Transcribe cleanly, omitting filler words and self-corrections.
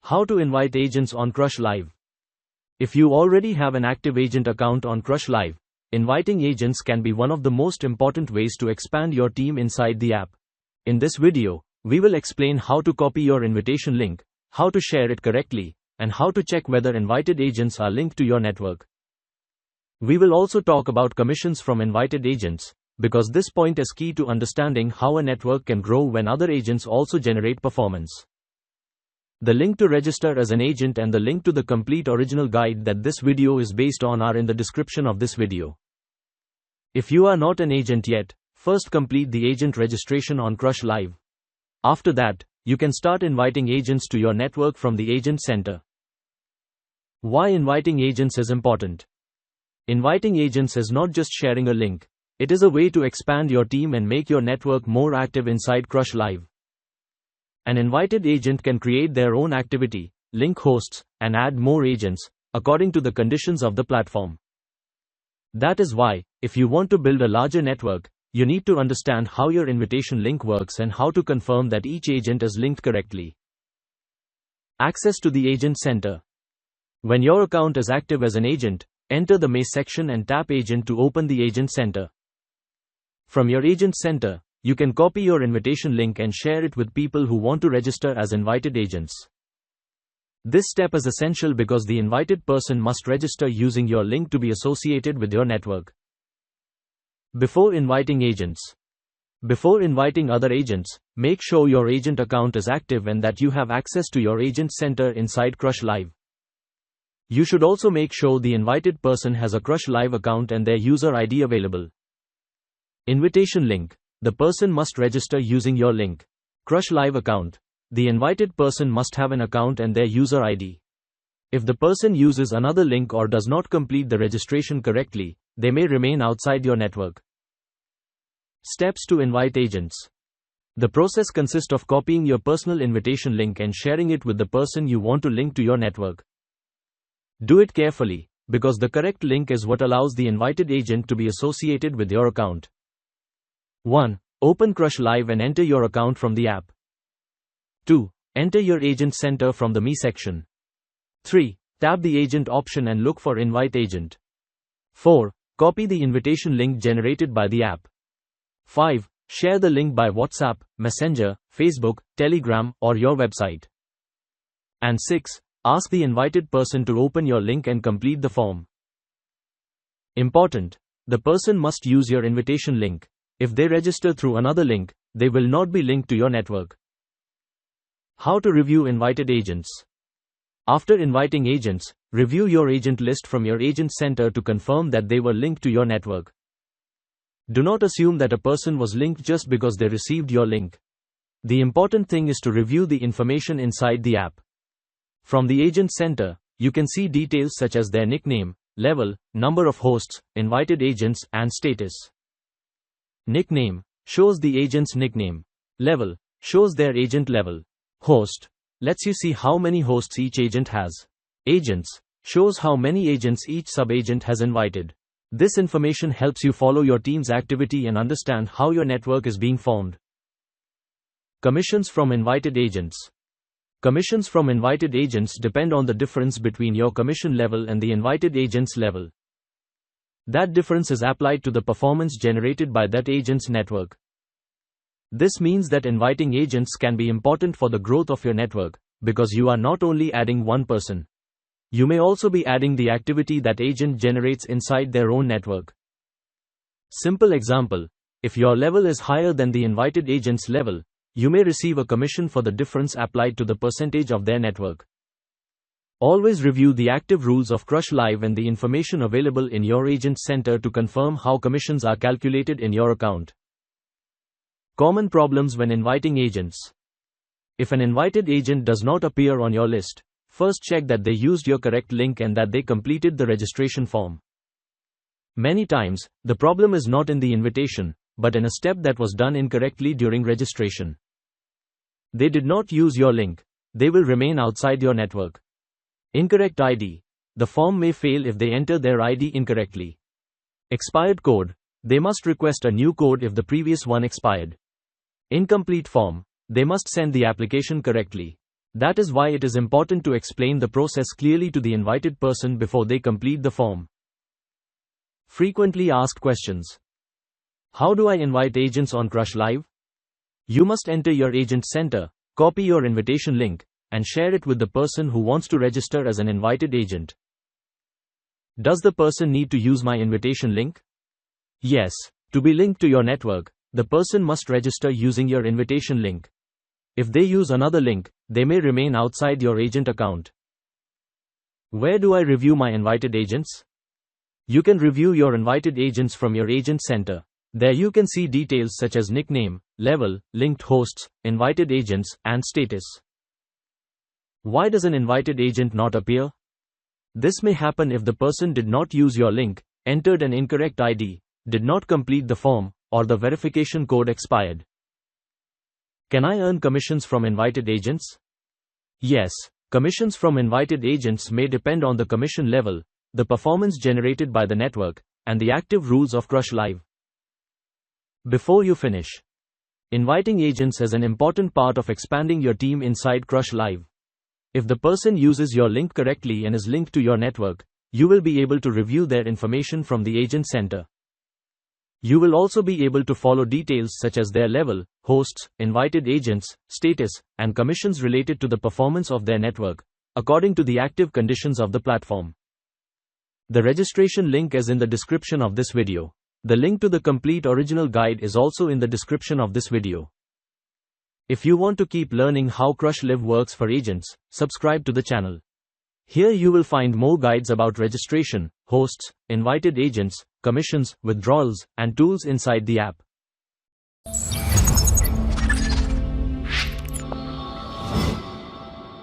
How to invite agents on Crush Live. If you already have an active agent account on Crush Live, inviting agents can be one of the most important ways to expand your team inside the app. In this video, we will explain how to copy your invitation link, how to share it correctly, and how to check whether invited agents are linked to your network. We will also talk about commissions from invited agents, because this point is key to understanding how a network can grow when other agents also generate performance. The link to register as an agent and the link to the complete original guide that this video is based on are in the description of this video. If you are not an agent yet, first complete the agent registration on Crush Live. After that, you can start inviting agents to your network from the Agent Center. Why inviting agents is important? Inviting agents is not just sharing a link, it is a way to expand your team and make your network more active inside Crush Live. An invited agent can create their own activity, link hosts, and add more agents, according to the conditions of the platform. That is why, if you want to build a larger network, you need to understand how your invitation link works and how to confirm that each agent is linked correctly. Access to the Agent Center. When your account is active as an agent, enter the My section and tap Agent to open the Agent Center. From your Agent Center, you can copy your invitation link and share it with people who want to register as invited agents. This step is essential because the invited person must register using your link to be associated with your network. Before inviting agents. Before inviting other agents, make sure your agent account is active and that you have access to your Agent Center inside Crush Live. You should also make sure the invited person has a Crush Live account and their user ID available. Invitation link. The person must register using your link. Crush Live account. The invited person must have an account and their user ID. If the person uses another link or does not complete the registration correctly, they may remain outside your network. Steps to invite agents. The process consists of copying your personal invitation link and sharing it with the person you want to link to your network. Do it carefully, because the correct link is what allows the invited agent to be associated with your account. 1. Open Crush Live and enter your account from the app. 2. Enter your Agent Center from the Me section. 3. Tap the Agent option and look for Invite Agent. 4. Copy the invitation link generated by the app. 5. Share the link by WhatsApp, Messenger, Facebook, Telegram, or your website. And 6. Ask the invited person to open your link and complete the form. Important. The person must use your invitation link. If they register through another link, they will not be linked to your network. How to review invited agents. After inviting agents, review your agent list from your Agent Center to confirm that they were linked to your network. Do not assume that a person was linked just because they received your link. The important thing is to review the information inside the app. From the Agent Center, you can see details such as their nickname, level, number of hosts, invited agents, and status. Nickname shows the agent's nickname. Level shows their agent level. Host lets you see how many hosts each agent has. Agents shows how many agents each sub-agent has invited. This information helps you follow your team's activity and understand how your network is being formed. Commissions from invited agents. Commissions from invited agents depend on the difference between your commission level and the invited agent's level. That difference is applied to the performance generated by that agent's network. This means that inviting agents can be important for the growth of your network, because you are not only adding one person. You may also be adding the activity that agent generates inside their own network. Simple example, if your level is higher than the invited agent's level, you may receive a commission for the difference applied to the percentage of their network. Always review the active rules of Crush Live and the information available in your Agent Center to confirm how commissions are calculated in your account. Common problems when inviting agents. If an invited agent does not appear on your list, first check that they used your correct link and that they completed the registration form. Many times, the problem is not in the invitation, but in a step that was done incorrectly during registration. They did not use your link. They will remain outside your network. Incorrect ID. The form may fail if they enter their ID incorrectly. Expired code. They must request a new code if the previous one expired. Incomplete form. They must send the application correctly. That is why it is important to explain the process clearly to the invited person before they complete the form. Frequently asked questions. How do I invite agents on Crush Live? You must enter your agent center, copy your invitation link, and share it with the person who wants to register as an invited agent. Does the person need to use my invitation link? Yes. To be linked to your network, the person must register using your invitation link. If they use another link, they may remain outside your agent account. Where do I review my invited agents? You can review your invited agents from your agent center. There you can see details such as nickname, level, linked hosts, invited agents, and status. Why does an invited agent not appear? This may happen if the person did not use your link, entered an incorrect ID, did not complete the form, or the verification code expired. Can I earn commissions from invited agents? Yes, commissions from invited agents may depend on the commission level, the performance generated by the network, and the active rules of Crush Live. Before you finish, inviting agents is an important part of expanding your team inside Crush Live. If the person uses your link correctly and is linked to your network, you will be able to review their information from the agent center. You will also be able to follow details such as their level, hosts, invited agents, status, and commissions related to the performance of their network, according to the active conditions of the platform. The registration link is in the description of this video. The link to the complete original guide is also in the description of this video. If you want to keep learning how Crush Live works for agents, subscribe to the channel. Here you will find more guides about registration, hosts, invited agents, commissions, withdrawals, and tools inside the app.